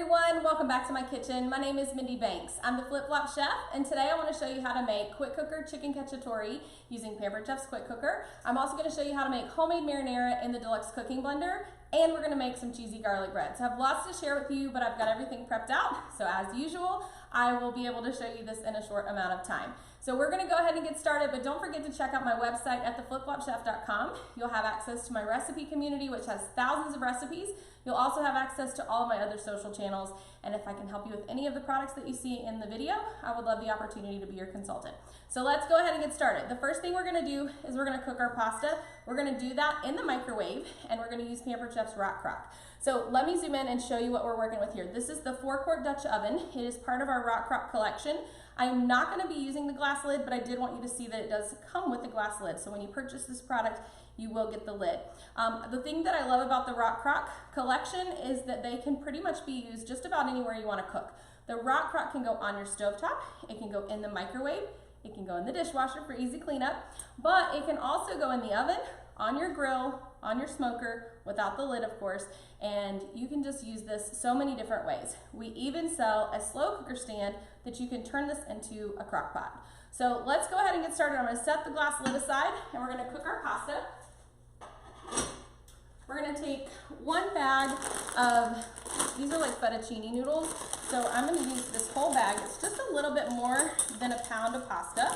everyone, welcome back to my kitchen. My name is Mindy Banks. I'm the Flip Flop Chef, and today I want to show you how to make quick cooker chicken cacciatore using Pampered Chef's quick cooker. I'm also going to show you how to make homemade marinara in the deluxe cooking blender, and we're going to make some cheesy garlic bread. So I have lots to share with you, but I've got everything prepped out. So as usual, I will be able to show you this in a short amount of time. So we're going to go ahead and get started, but don't forget to check out my website at theflipflopchef.com. You'll have access to my recipe community, which has thousands of recipes. You'll also have access to all of my other social channels, and if I can help you with any of the products that you see in the video, I would love the opportunity to be your consultant. So let's go ahead and get started. The first thing we're going to do is we're going to cook our pasta. We're going to do that in the microwave, and we're going to use Pampered Chef's Rock Crock. So let me zoom in and show you what we're working with here. This is the 4-quart Dutch oven. It is part of our Rock Crock collection. I am not going to be using the glass lid, but I did want you to see that it does come with a glass lid. So when you purchase this product, you will get the lid. The thing that I love about the Rock Crock collection is that they can pretty much be used just about anywhere you want to cook. The Rock Crock can go on your stovetop, it can go in the microwave, it can go in the dishwasher for easy cleanup, but it can also go in the oven, on your grill, on your smoker, without the lid of course, and you can just use this so many different ways. We even sell a slow cooker stand that you can turn this into a crock pot. So let's go ahead and get started. I'm going to set the glass lid aside and we're going to cook our pasta. We're going to take one bag of, these are like fettuccine noodles, so I'm going to use this whole bag. It's just a little bit more than a pound of pasta,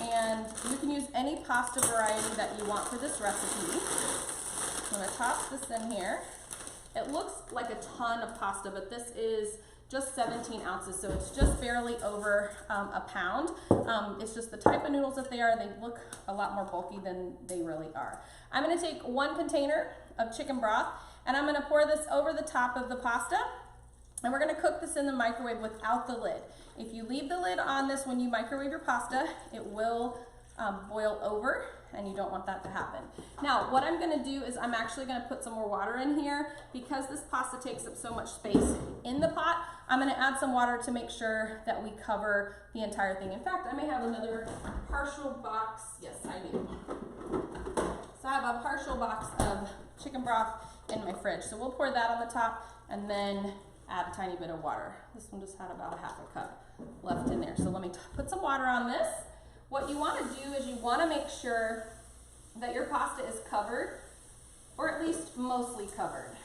and you can use any pasta variety that you want for this recipe. I'm going to toss this in here. It looks like a ton of pasta, but this is just 17 ounces, so it's just barely over a pound. It's just the type of noodles that they are. They look a lot more bulky than they really are. I'm going to take one container of chicken broth, and I'm going to pour this over the top of the pasta, and we're going to cook this in the microwave without the lid. If you leave the lid on this when you microwave your pasta, it will boil over, and you don't want that to happen. Now, what I'm going to do is I'm actually going to put some more water in here. Because this pasta takes up so much space in the pot, I'm going to add some water to make sure that we cover the entire thing. In fact, I may have another partial box. Yes, I do. So I have a partial box of chicken broth in my fridge. So we'll pour that on the top and then add a tiny bit of water. This one just had about a half a cup left in there. So let me put some water on this. What you want to do is you want to make sure that your pasta is covered, or at least mostly covered,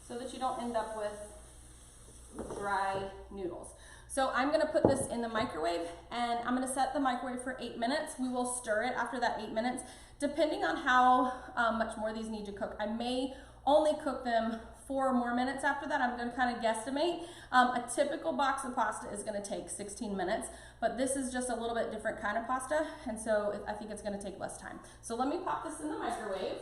so that you don't end up with dry noodles. So I'm going to put this in the microwave, and I'm going to set the microwave for 8 minutes. We will stir it after that 8 minutes, depending on how much more these need to cook. I may only cook them 4 more minutes after that. I'm going to kind of guesstimate. A typical box of pasta is going to take 16 minutes, but this is just a little bit different kind of pasta, and so I think it's going to take less time. So let me pop this in the microwave.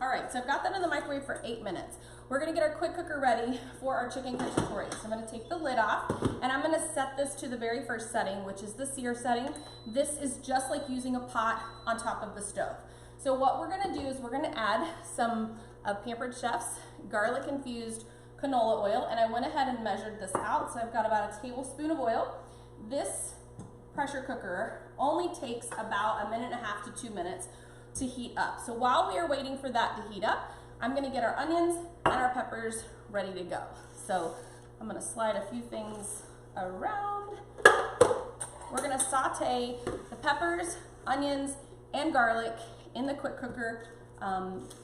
All right, so I've got that in the microwave for 8 minutes. We're gonna get our quick cooker ready for our chicken cacciatore. So I'm gonna take the lid off, and I'm gonna set this to the very first setting, which is the sear setting. This is just like using a pot on top of the stove. So what we're gonna do is we're gonna add some of Pampered Chef's garlic infused canola oil, and I went ahead and measured this out. So I've got about a tablespoon of oil. This pressure cooker only takes about 1.5 to 2 minutes to heat up. So while we are waiting for that to heat up, I'm gonna get our onions and our peppers ready to go. So I'm gonna slide a few things around. We're gonna saute the peppers, onions, and garlic in the quick cooker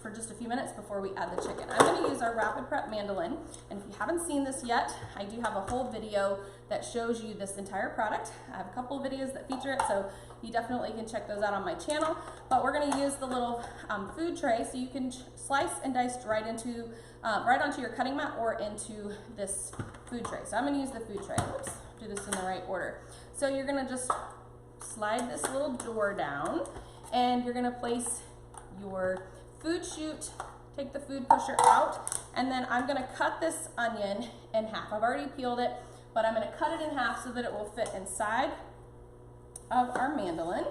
for just a few minutes before we add the chicken. I'm gonna use our Rapid Prep mandolin, and if you haven't seen this yet, I do have a whole video that shows you this entire product. I have a couple of videos that feature it, so you definitely can check those out on my channel. But we're gonna use the little food tray, so you can slice and dice right onto your cutting mat or into this food tray. So I'm gonna use the food tray. Oops, do this in the right order. So you're gonna just slide this little door down, and you're gonna place your food chute, take the food pusher out, and then I'm gonna cut this onion in half. I've already peeled it, but I'm gonna cut it in half so that it will fit inside of our mandolin.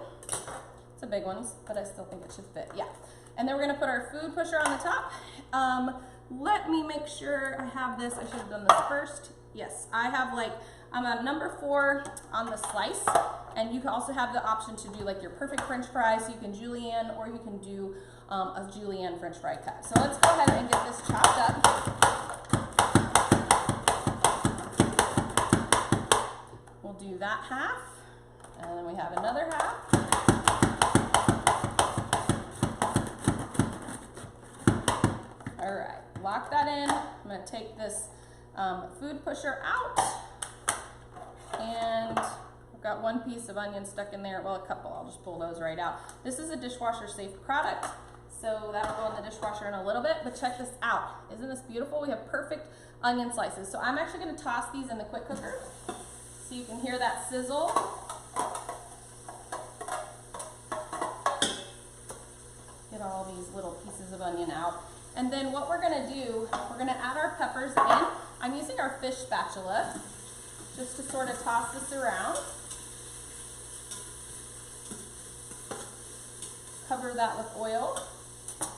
It's a big one, but I still think it should fit, yeah. And then we're gonna put our food pusher on the top. Let me make sure I have this. I should have done this first. Yes, I have like, I'm a number 4 on the slice, and you can also have the option to do like your perfect French fries. So you can julienne, or you can do a julienne French fry cut. So let's go ahead and get this chopped up. We'll do that half, and then we have another half. All right, lock that in. I'm gonna take this food pusher out, and I've got 1 piece of onion stuck in there. Well, a couple, I'll just pull those right out. This is a dishwasher safe product, so that'll go in the dishwasher in a little bit, but check this out. Isn't this beautiful? We have perfect onion slices. So I'm actually gonna toss these in the quick cooker so you can hear that sizzle. Get all these little pieces of onion out. And then what we're gonna do, we're gonna add our peppers in. I'm using our fish spatula just to sort of toss this around. Cover that with oil.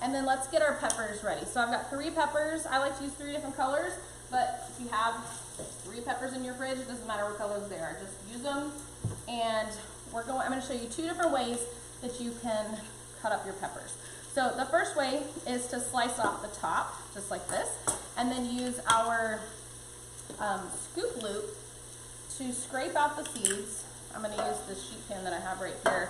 And then let's get our peppers ready. So I've got 3 peppers. I like to use 3 different colors, but if you have 3 peppers in your fridge, it doesn't matter what colors they are, just use them. And I'm gonna show you 2 different ways that you can cut up your peppers. So the first way is to slice off the top, just like this, and then use our scoop loop to scrape out the seeds. I'm going to use this sheet pan that I have right here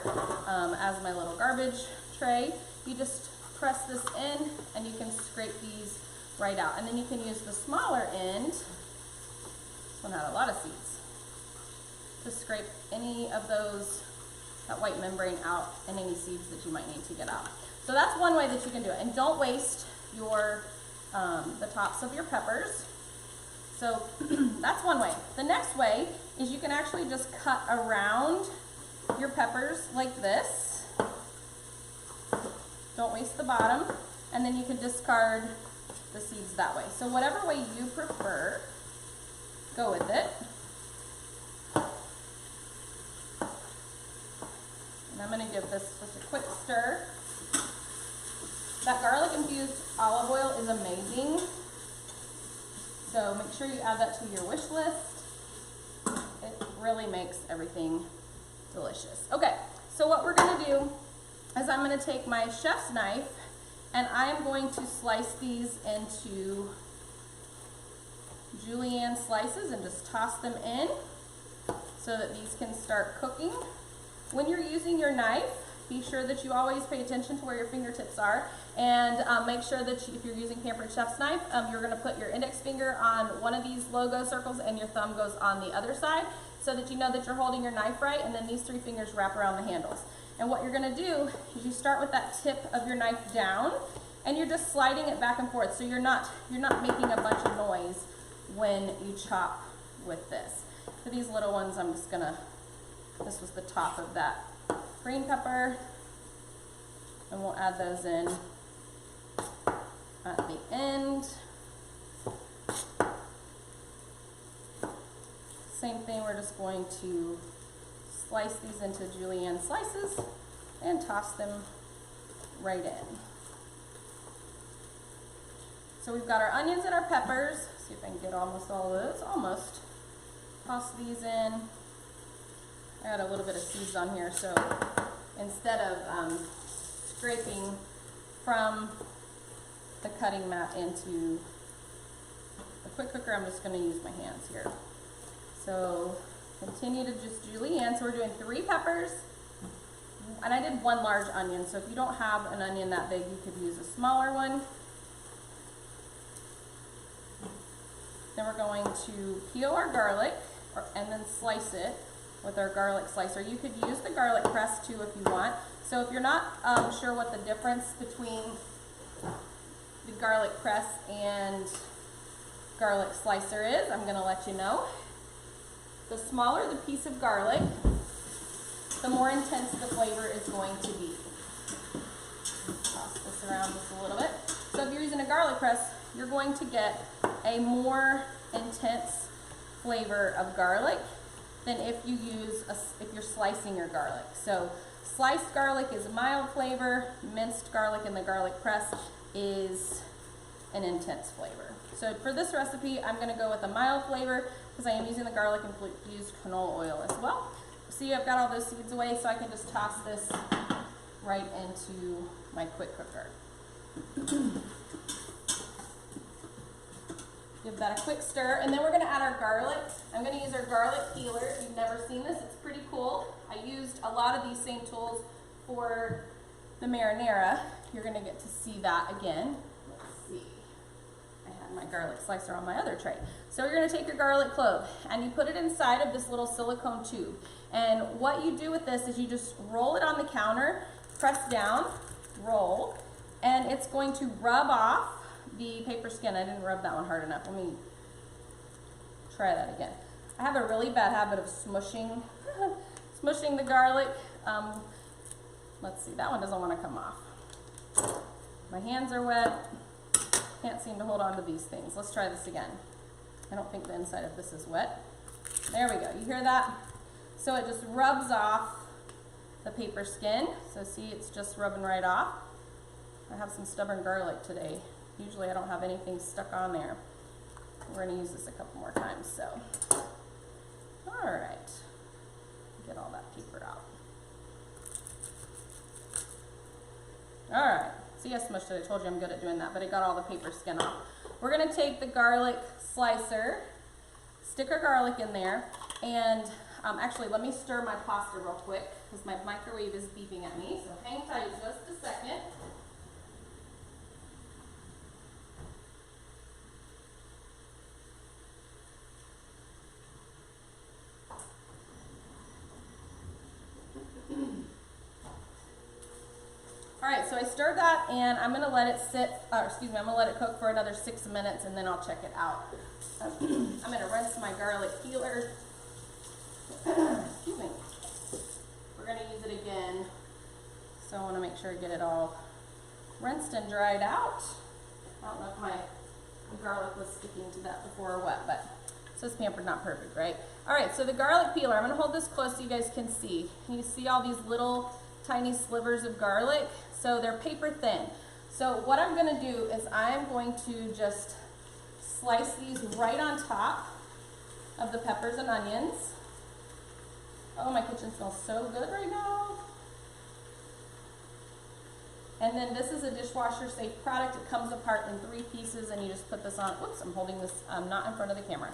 as my little garbage tray. You just press this in and you can scrape these right out. And then you can use the smaller end, this one had a lot of seeds, to scrape any of that white membrane out and any seeds that you might need to get out. So that's one way that you can do it. And don't waste the tops of your peppers. So that's one way. The next way is you can actually just cut around your peppers like this. Don't waste the bottom. And then you can discard the seeds that way. So whatever way you prefer, go with it. And I'm going to give this just a quick stir. That garlic infused olive oil is amazing. So make sure you add that to your wish list. It really makes everything delicious. Okay, so what we're gonna do is I'm gonna take my chef's knife and I'm going to slice these into julienne slices and just toss them in so that these can start cooking. When you're using your knife, be sure that you always pay attention to where your fingertips are, and make sure that if you're using Pampered Chef's knife, you're going to put your index finger on one of these logo circles and your thumb goes on the other side so that you know that you're holding your knife right, and then these 3 fingers wrap around the handles. And what you're going to do is you start with that tip of your knife down and you're just sliding it back and forth, so you're not making a bunch of noise when you chop with this. For these little ones, I'm just going to, this was the top of that green pepper, and we'll add those in at the end. Same thing, we're just going to slice these into julienne slices and toss them right in. So we've got our onions and our peppers. See if I can get almost all of those. Almost. Toss these in. I got a little bit of seeds on here, so instead of scraping from the cutting mat into the quick cooker, I'm just going to use my hands here. So continue to just julienne. So we're doing 3 peppers, and I did 1 large onion, so if you don't have an onion that big, you could use a smaller one. Then we're going to peel our garlic and then slice it with our garlic slicer. You could use the garlic press too if you want. So if you're not sure what the difference between the garlic press and garlic slicer is, I'm going to let you know. The smaller the piece of garlic, the more intense the flavor is going to be. Toss this around just a little bit. So if you're using a garlic press, you're going to get a more intense flavor of garlic than if you use if you're slicing your garlic. So sliced garlic is a mild flavor, minced garlic in the garlic press is an intense flavor. So for this recipe, I'm gonna go with a mild flavor because I am using the garlic infused canola oil as well. See, I've got all those seeds away, so I can just toss this right into my quick cooker. Give that a quick stir, and then we're gonna add our garlic. I'm gonna use our garlic peeler. If you've never seen this, it's pretty cool. I used a lot of these same tools for the marinara. You're gonna get to see that again. Let's see. I had my garlic slicer on my other tray. So you're gonna take your garlic clove and you put it inside of this little silicone tube. And what you do with this is you just roll it on the counter, press down, roll, and it's going to rub off the paper skin. I didn't rub that one hard enough. Let me try that again. I have a really bad habit of smushing the garlic. Let's see, that one doesn't want to come off. My hands are wet. Can't seem to hold on to these things. Let's try this again. I don't think the inside of this is wet. There we go. You hear that? So it just rubs off the paper skin. So see, it's just rubbing right off. I have some stubborn garlic today. Usually I don't have anything stuck on there. We're going to use this a couple more times. So, all right. Get all that paper out. All right. See, I smushed it. I told you I'm good at doing that, but it got all the paper skin off. We're going to take the garlic slicer, stick our garlic in there, and actually, let me stir my pasta real quick because my microwave is beeping at me. So hang tight just a second. All right, so I stirred that and I'm gonna let it sit, I'm gonna let it cook for another 6 minutes and then I'll check it out. I'm gonna rinse my garlic peeler. Excuse me. We're gonna use it again. So I wanna make sure I get it all rinsed and dried out. I don't know if my garlic was sticking to that before or what, but it says Pampered, not perfect, right? All right, so the garlic peeler, I'm gonna hold this close so you guys can see. Can you see all these little tiny slivers of garlic? So they're paper thin. So what I'm gonna do is I'm going to just slice these right on top of the peppers and onions. Oh, my kitchen smells so good right now. And then this is a dishwasher safe product. It comes apart in 3 pieces and you just put this on, whoops, I'm holding this not in front of the camera.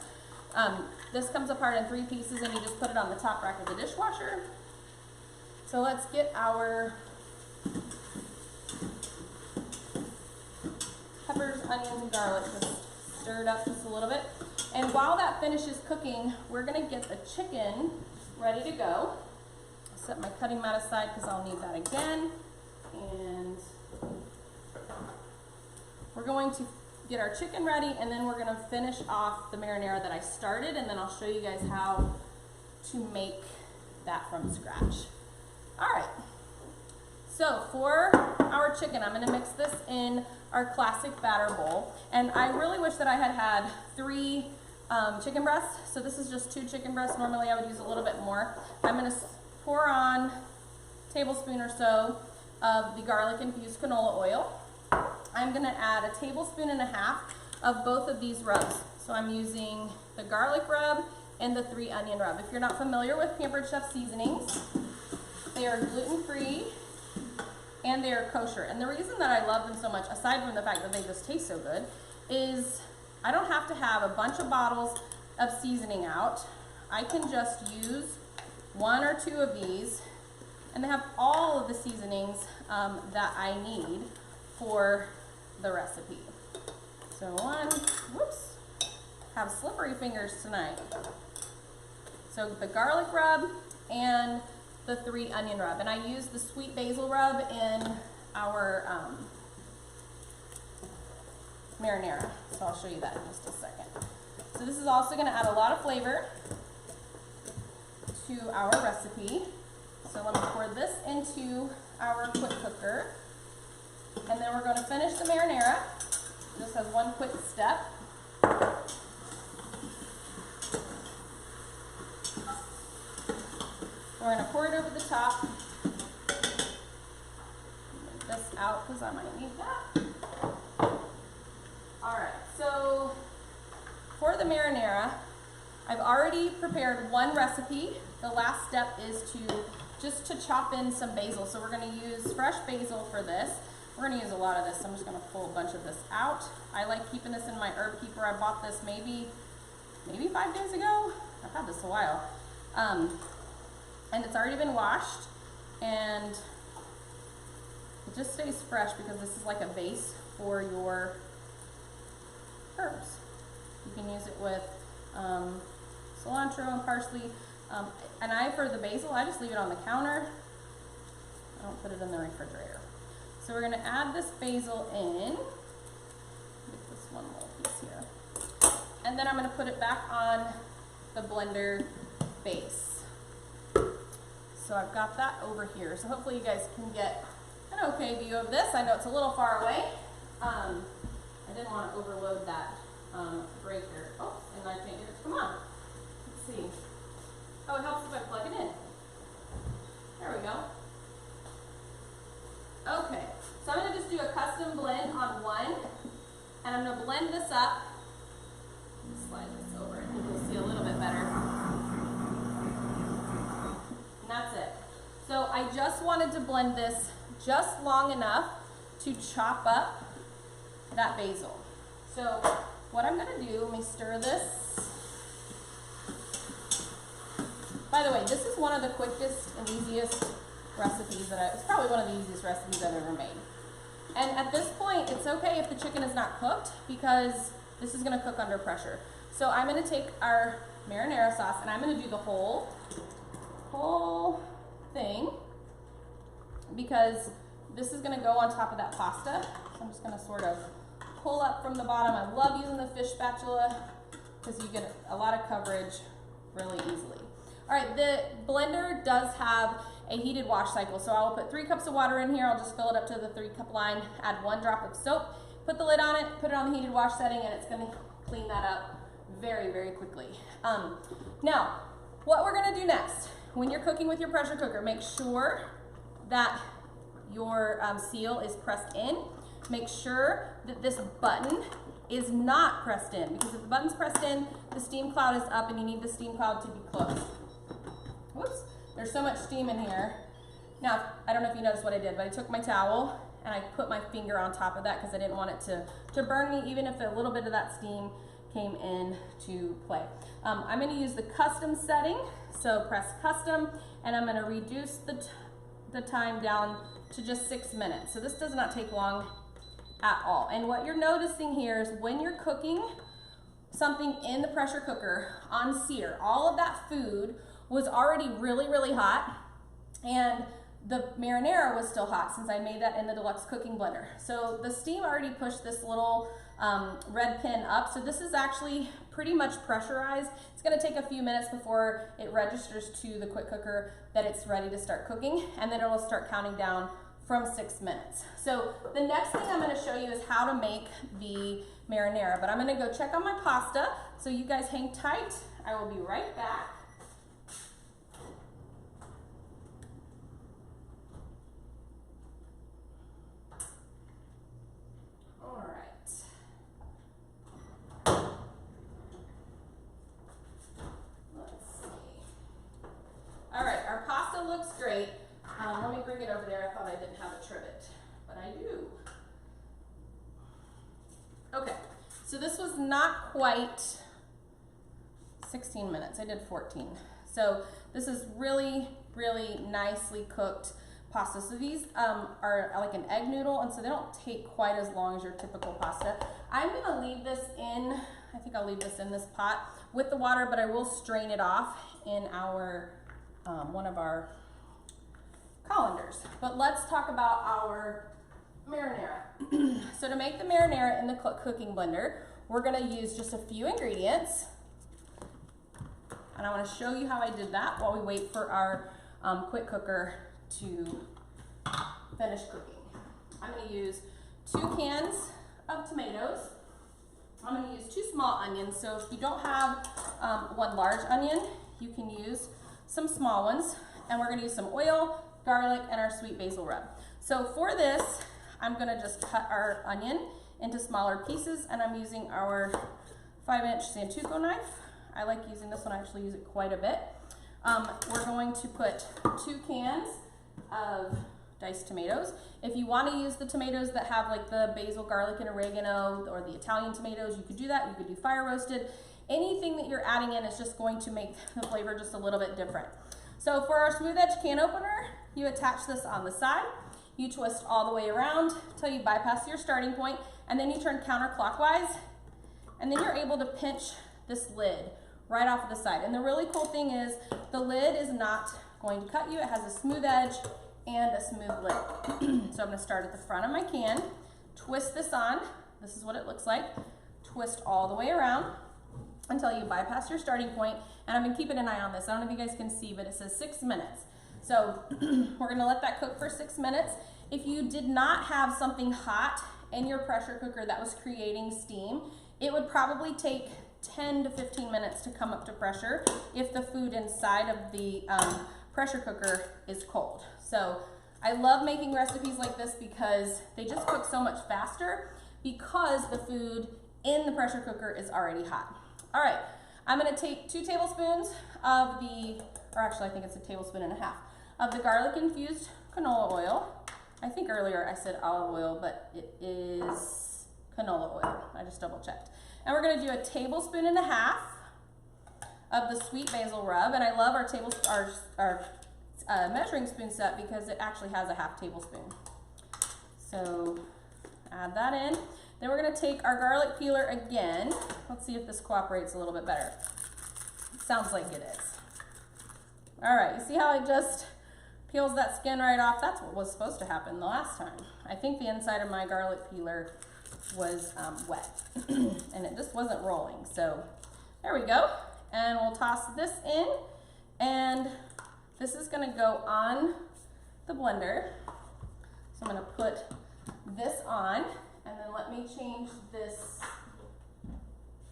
This comes apart in 3 pieces and you just put it on the top rack of the dishwasher. So let's get our peppers, onions, and garlic just stirred up just a little bit. And while that finishes cooking, we're gonna get the chicken ready to go. I'll set my cutting mat aside because I'll need that again. And we're going to get our chicken ready and then we're gonna finish off the marinara that I started and then I'll show you guys how to make that from scratch. All right, so for our chicken, I'm gonna mix this in our classic batter bowl. And I really wish that I had had 3 chicken breasts. So this is just 2 chicken breasts. Normally I would use a little bit more. I'm gonna pour on a tablespoon or so of the garlic infused canola oil. I'm gonna add a tablespoon and a half of both of these rubs. So I'm using the garlic rub and the 3 onion rub. If you're not familiar with Pampered Chef seasonings, they are gluten-free and they are kosher. And the reason that I love them so much, aside from the fact that they just taste so good, is I don't have to have a bunch of bottles of seasoning out. I can just use 1 or 2 of these and they have all of the seasonings that I need for the recipe. So 1, whoops, have slippery fingers tonight. So the garlic rub and the 3 onion rub. And I use the sweet basil rub in our marinara. So I'll show you that in just a second. So this is also gonna add a lot of flavor to our recipe. So let me pour this into our quick cooker. And then we're gonna finish the marinara. This has one quick step. We're going to pour it over the top. Move this out because I might need that. So for the marinara, I've already prepared one recipe. The last step is just to chop in some basil. So we're gonna use fresh basil for this. We're gonna use a lot of this. I'm just gonna pull a bunch of this out. I like keeping this in my herb keeper. I bought this maybe 5 days ago. I've had this a while. And it's already been washed, and it just stays fresh because this is like a base for your herbs. You can use it with cilantro and parsley. And for the basil, I just leave it on the counter. I don't put it in the refrigerator. So we're gonna add this basil in. Get this one little piece here. And then I'm gonna put it back on the blender base. So I've got that over here. So hopefully you guys can get an okay view of this. I know it's a little far away. I didn't want to overload that breaker. Oh, and I can't get it to come on. Let's see. Oh, it helps if I plug it in. There we go. Okay, so I'm going to just do a custom blend on one, and I'm going to blend this up. Slide this over, I think you'll see a little bit better. And that's it. So I just wanted to blend this just long enough to chop up that basil. So what I'm going to do, let me stir this. By the way, this is one of the quickest and easiest recipes it's probably one of the easiest recipes I've ever made. And at this point, it's okay if the chicken is not cooked because this is going to cook under pressure. So I'm going to take our marinara sauce and I'm going to do the whole thing because this is going to go on top of that pasta. So I'm just going to sort of pull up from the bottom. I love using the fish spatula because you get a lot of coverage really easily. All right, the blender does have a heated wash cycle. So I'll put 3 cups of water in here. I'll just fill it up to the 3-cup line, add 1 drop of soap, put the lid on it, put it on the heated wash setting, and it's going to clean that up very, very quickly. Now, what we're going to do next, when you're cooking with your pressure cooker, make sure that your seal is pressed in. Make sure that this button is not pressed in, because if the button's pressed in, the steam cloud is up and you need the steam cloud to be closed. Whoops, there's so much steam in here. Now, I don't know if you noticed what I did, but I took my towel and I put my finger on top of that because I didn't want it to burn me, even if a little bit of that steam came in to play. I'm going to use the custom setting, so press custom, and I'm going to reduce the time down to just 6 minutes. So this does not take long at all. And what you're noticing here is when you're cooking something in the pressure cooker on sear, all of that food was already really, really hot, and the marinara was still hot since I made that in the deluxe cooking blender. So the steam already pushed this little red pin up. So this is actually pretty much pressurized. It's gonna take a few minutes before it registers to the quick cooker that it's ready to start cooking, and then it'll start counting down from 6 minutes. So the next thing I'm gonna show you is how to make the marinara, but I'm gonna go check on my pasta. So you guys hang tight. I will be right back. Looks great. Let me bring it over there. I thought I didn't have a trivet, but I do. Okay, so this was not quite 16 minutes. I did 14. So this is really, really nicely cooked pasta. So these are like an egg noodle, and so they don't take quite as long as your typical pasta. I'm gonna leave this in, I think I'll leave this in this pot with the water, but I will strain it off in our one of our colanders. But let's talk about our marinara. So to make the marinara in the cooking blender, we're gonna use just a few ingredients. And I wanna show you how I did that while we wait for our quick cooker to finish cooking. I'm gonna use 2 cans of tomatoes. I'm gonna use 2 small onions. So if you don't have 1 large onion, you can use some small ones, and we're gonna use some oil, garlic, and our sweet basil rub. So for this, I'm gonna just cut our onion into smaller pieces, and I'm using our 5-inch Santuco knife. I like using this one, I actually use it quite a bit. We're going to put 2 cans of diced tomatoes. If you want to use the tomatoes that have like the basil, garlic, and oregano, or the Italian tomatoes, you could do that. You could do fire roasted. Anything that you're adding in is just going to make the flavor just a little bit different. So for our smooth edge can opener, you attach this on the side, you twist all the way around until you bypass your starting point, and then you turn counterclockwise, and then you're able to pinch this lid right off of the side. And the really cool thing is the lid is not going to cut you. It has a smooth edge and a smooth lid. So I'm gonna start at the front of my can, twist this on. This is what it looks like. Twist all the way around until you bypass your starting point. And I've been keeping an eye on this. I don't know if you guys can see, but it says 6 minutes. So we're gonna let that cook for 6 minutes. If you did not have something hot in your pressure cooker that was creating steam, it would probably take 10 to 15 minutes to come up to pressure if the food inside of the pressure cooker is cold. So I love making recipes like this because they just cook so much faster because the food in the pressure cooker is already hot. All right, I'm gonna take 2 tablespoons of the, or actually I think it's a tablespoon and a half, of the garlic infused canola oil. I think earlier I said olive oil, but it is canola oil. I just double checked. And we're gonna do a tablespoon and a half of the sweet basil rub. And I love our measuring spoon set because it actually has a half tablespoon. So add that in. Then we're gonna take our garlic peeler again. Let's see if this cooperates a little bit better. It sounds like it is. All right, you see how it just peels that skin right off? That's what was supposed to happen the last time. I think the inside of my garlic peeler was wet and it just wasn't rolling. So there we go. And we'll toss this in, and this is gonna go on the blender. So I'm gonna put this on, and then let me change this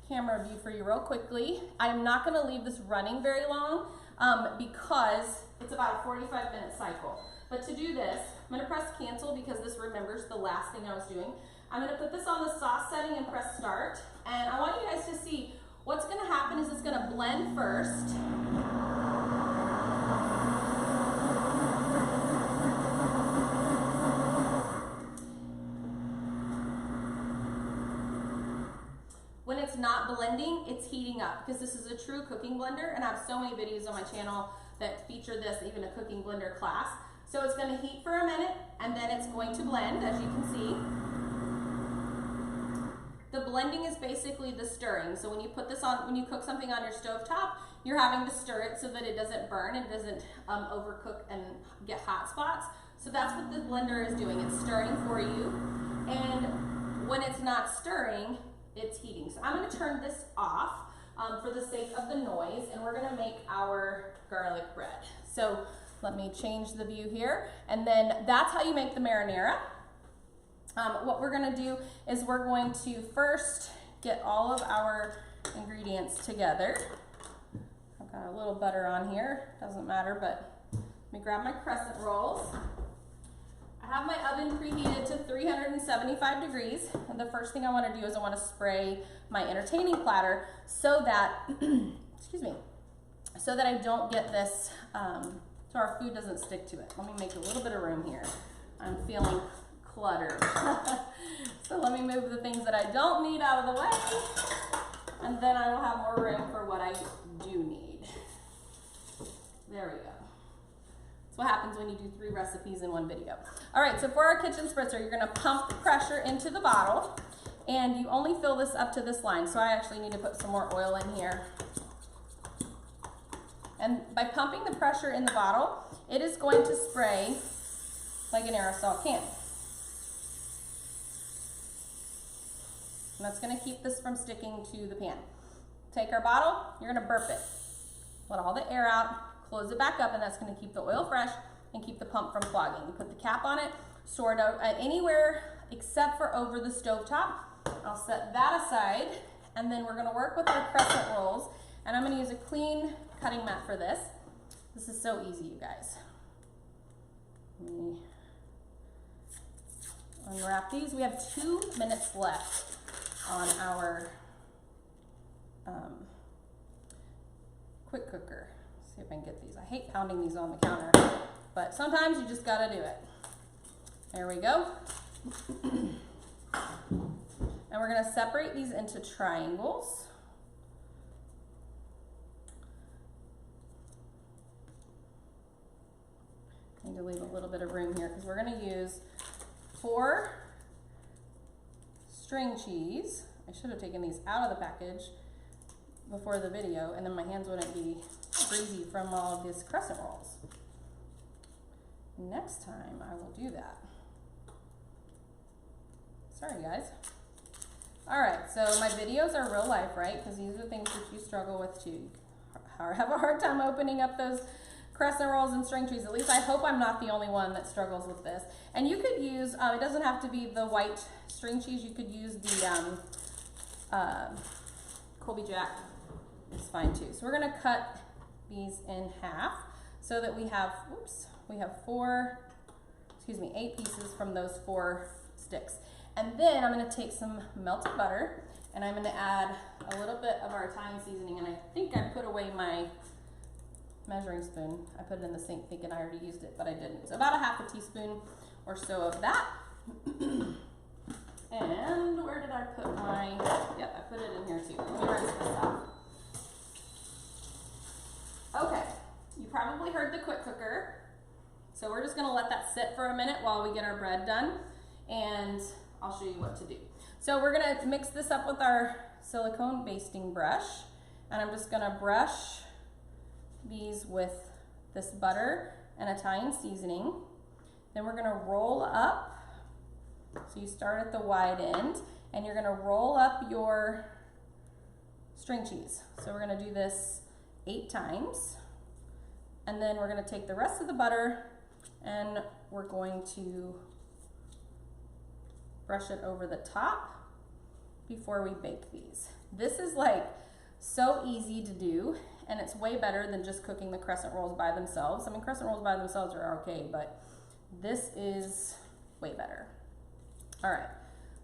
camera view for you real quickly. I'm not gonna leave this running very long because it's about a 45-minute cycle. But to do this, I'm gonna press cancel because this remembers the last thing I was doing. I'm gonna put this on the sauce setting and press start. And I want you guys to see what's gonna happen is it's gonna blend first. When it's not blending, it's heating up because this is a true cooking blender, and I have so many videos on my channel that feature this, even a cooking blender class. So it's gonna heat for a minute, and then it's going to blend, as you can see. The blending is basically the stirring. So when you put this on, when you cook something on your stovetop, you're having to stir it so that it doesn't burn, it doesn't overcook and get hot spots. So that's what the blender is doing. It's stirring for you. And when it's not stirring, it's heating. So I'm gonna turn this off for the sake of the noise, and we're gonna make our garlic bread. So let me change the view here. And then that's how you make the marinara. What we're gonna do is we're going to first get all of our ingredients together. I've got a little butter on here, doesn't matter, but let me grab my crescent rolls. I have my oven preheated to 375 degrees. And the first thing I wanna do is I wanna spray my entertaining platter so that, excuse me, so that I don't get this, so our food doesn't stick to it. Let me make a little bit of room here. I'm feeling cluttered. So let me move the things that I don't need out of the way, and then I will have more room for what I do need. There we go. That's what happens when you do 3 recipes in one video. All right, so for our kitchen spritzer, you're gonna pump pressure into the bottle, and you only fill this up to this line. So I actually need to put some more oil in here. And by pumping the pressure in the bottle, it is going to spray like an aerosol can. And that's gonna keep this from sticking to the pan. Take our bottle, you're gonna burp it. Let all the air out, close it back up, and that's gonna keep the oil fresh and keep the pump from clogging. You put the cap on it, store it out anywhere except for over the stovetop. I'll set that aside, and then we're gonna work with our crescent rolls, and I'm gonna use a clean cutting mat for this. This is so easy, you guys. Let me unwrap these. We have 2 minutes left on our quick cooker. See if I can get these. I hate pounding these on the counter, but sometimes you just gotta do it. There we go. And we're gonna separate these into triangles. Need to leave a little bit of room here because we're gonna use 4 string cheese. I should have taken these out of the package before the video, and then my hands wouldn't be greasy from all of these crescent rolls. Next time I will do that. Sorry guys. All right, so my videos are real life, right? Because these are things that you struggle with too. Have a hard time opening up those crescent rolls and string cheese. At least I hope I'm not the only one that struggles with this. And you could use, it doesn't have to be the white string cheese. You could use the Colby Jack. It's fine too. So we're gonna cut these in half so that we have, we have 8 pieces from those 4 sticks. And then I'm gonna take some melted butter and I'm gonna add a little bit of our Italian seasoning, and I think I put away my measuring spoon. I put it in the sink thinking I already used it, but I didn't. So about a half a teaspoon or so of that. And where did I put my, yep, I put it in here too. Let me rinse this out. Okay, you probably heard the quick cooker. So we're just gonna let that sit for a minute while we get our bread done, and I'll show you what to do. So we're gonna mix this up with our silicone basting brush, and I'm just gonna brush these with this butter and Italian seasoning. Then we're gonna roll up. So you start at the wide end and you're gonna roll up your string cheese. So we're gonna do this 8 times. And then we're gonna take the rest of the butter and we're going to brush it over the top before we bake these. This is like so easy to do, and it's way better than just cooking the crescent rolls by themselves. I mean, crescent rolls by themselves are okay, but this is way better. All right,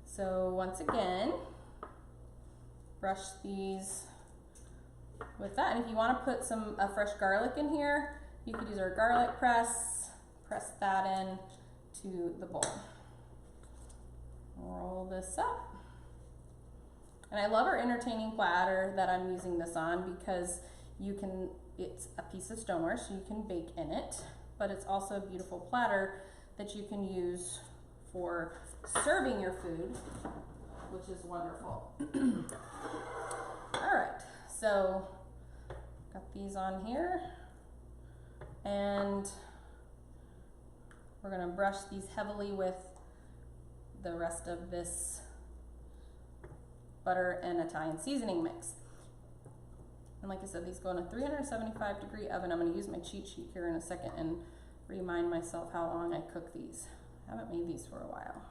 so once again, brush these with that. And if you want to put some fresh garlic in here, you could use our garlic press that in to the bowl. Roll this up. And I love our entertaining platter that I'm using this on because you can, it's a piece of stoneware, so you can bake in it, but it's also a beautiful platter that you can use for serving your food, which is wonderful. All right, so got these on here, and we're gonna brush these heavily with the rest of this butter and Italian seasoning mix. And like I said, these go in a 375-degree oven. I'm gonna use my cheat sheet here in a second and remind myself how long I cook these. I haven't made these for a while.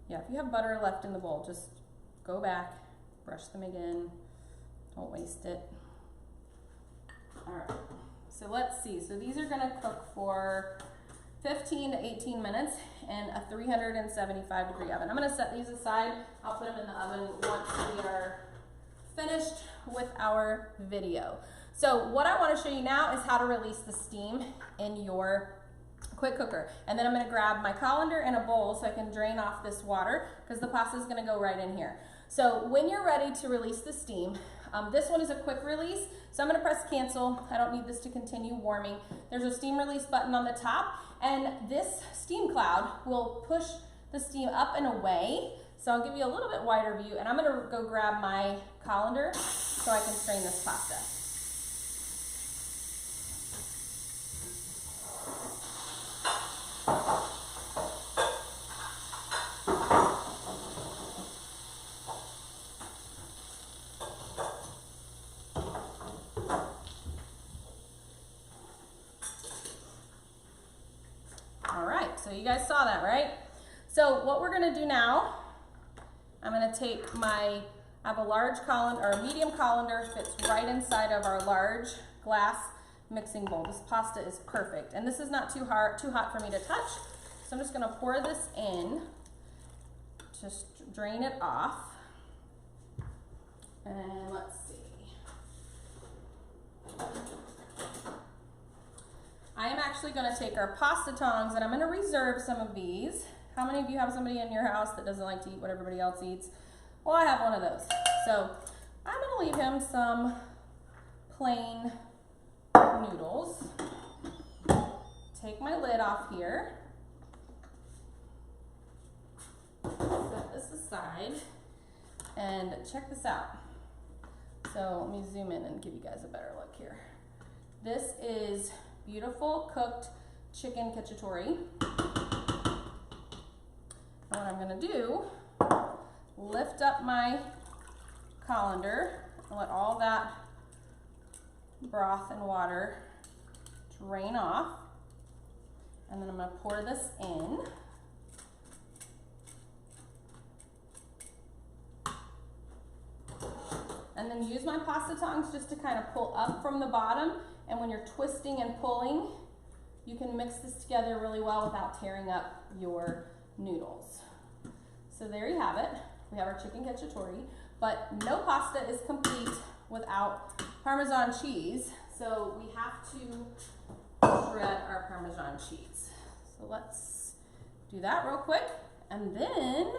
Yeah, if you have butter left in the bowl, just go back, brush them again, don't waste it. All right, so let's see. So these are gonna cook for 15 to 18 minutes in a 375-degree oven. I'm gonna set these aside. I'll put them in the oven once we are finished with our video. So what I wanna show you now is how to release the steam in your quick cooker. And then I'm gonna grab my colander and a bowl so I can drain off this water because the pasta is gonna go right in here. So when you're ready to release the steam, this one is a quick release, so I'm gonna press cancel. I don't need this to continue warming. There's a steam release button on the top, and this steam cloud will push the steam up and away. So I'll give you a little bit wider view, and I'm gonna go grab my colander so I can strain this pasta. All right, so you guys saw that, right? So what we're gonna do now, I'm gonna take I have a large colander, or a medium colander, fits right inside of our large glass mixing bowl. This pasta is perfect, and this is not too hot for me to touch, So I'm just gonna pour this in, just drain it off. And let's see. I am actually gonna take our pasta tongs and I'm gonna reserve some of these. How many of you have somebody in your house that doesn't like to eat what everybody else eats? Well, I have one of those. So I'm gonna leave him some plain noodles. Take my lid off here. Set this aside and check this out. So let me zoom in and give you guys a better look here. This is beautiful cooked chicken cacciatore. And what I'm gonna do, lift up my colander and let all that broth and water drain off. And then I'm gonna pour this in. And then use my pasta tongs just to kind of pull up from the bottom. And when you're twisting and pulling, you can mix this together really well without tearing up your noodles. So there you have it. We have our chicken cacciatore, but no pasta is complete without Parmesan cheese. So we have to shred our Parmesan cheese. So let's do that real quick, and then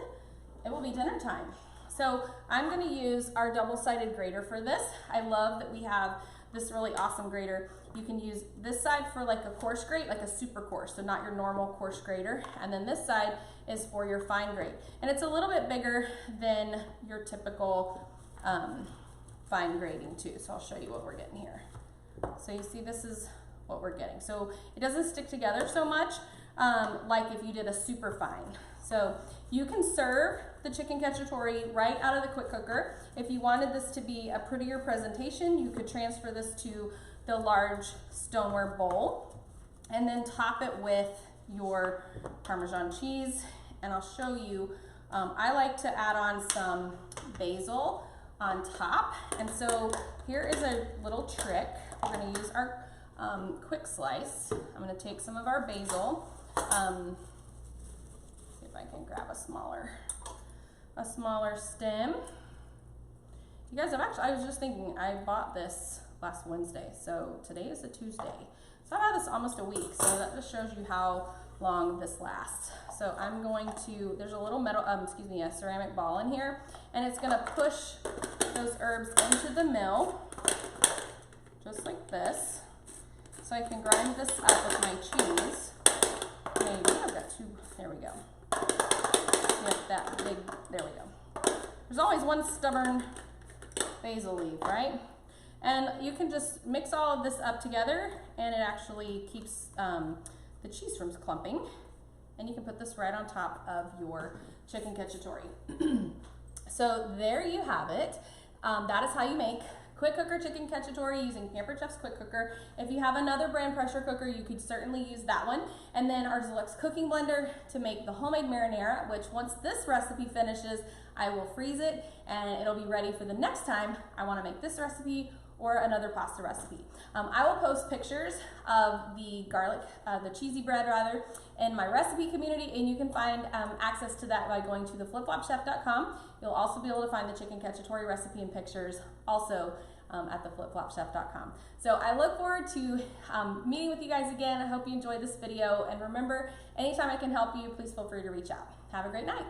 it will be dinner time. So I'm gonna use our double-sided grater for this. I love that we have this really awesome grater. You can use this side for like a coarse grate, like a super coarse, so not your normal coarse grater. And then this side is for your fine grate. And it's a little bit bigger than your typical fine grating too. So I'll show you what we're getting here. So you see, this is what we're getting. So it doesn't stick together so much like if you did a super fine. So you can serve the chicken cacciatore right out of the quick cooker. If you wanted this to be a prettier presentation, you could transfer this to the large stoneware bowl and then top it with your Parmesan cheese. And I'll show you, I like to add on some basil on top. And so here is a little trick. We're gonna use our quick slice. I'm gonna take some of our basil. See if I can grab a smaller stem. You guys have actually, I was just thinking, I bought this last Wednesday, so today is a Tuesday. So I've had this almost a week, so that just shows you how long this lasts. So I'm going to, there's a little metal, a ceramic ball in here, and it's gonna push those herbs into the mill, just like this. So I can grind this up with my cheese. Maybe, I've got two, there we go. Get that big, there we go. There's always one stubborn basil leaf, right? And you can just mix all of this up together and it actually keeps the cheese from clumping. And you can put this right on top of your chicken cacciatore. So there you have it. That is how you make quick cooker chicken cacciatore using Pampered Chef's quick cooker. If you have another brand pressure cooker, you could certainly use that one. And then our Deluxe cooking blender to make the homemade marinara, which once this recipe finishes, I will freeze it and it'll be ready for the next time I want to make this recipe or another pasta recipe. I will post pictures of the garlic, the cheesy bread rather, in my recipe community, and you can find access to that by going to theflipflopchef.com. You'll also be able to find the chicken cacciatore recipe and pictures also at theflipflopchef.com. So I look forward to meeting with you guys again. I hope you enjoyed this video, and remember, anytime I can help you, please feel free to reach out. Have a great night.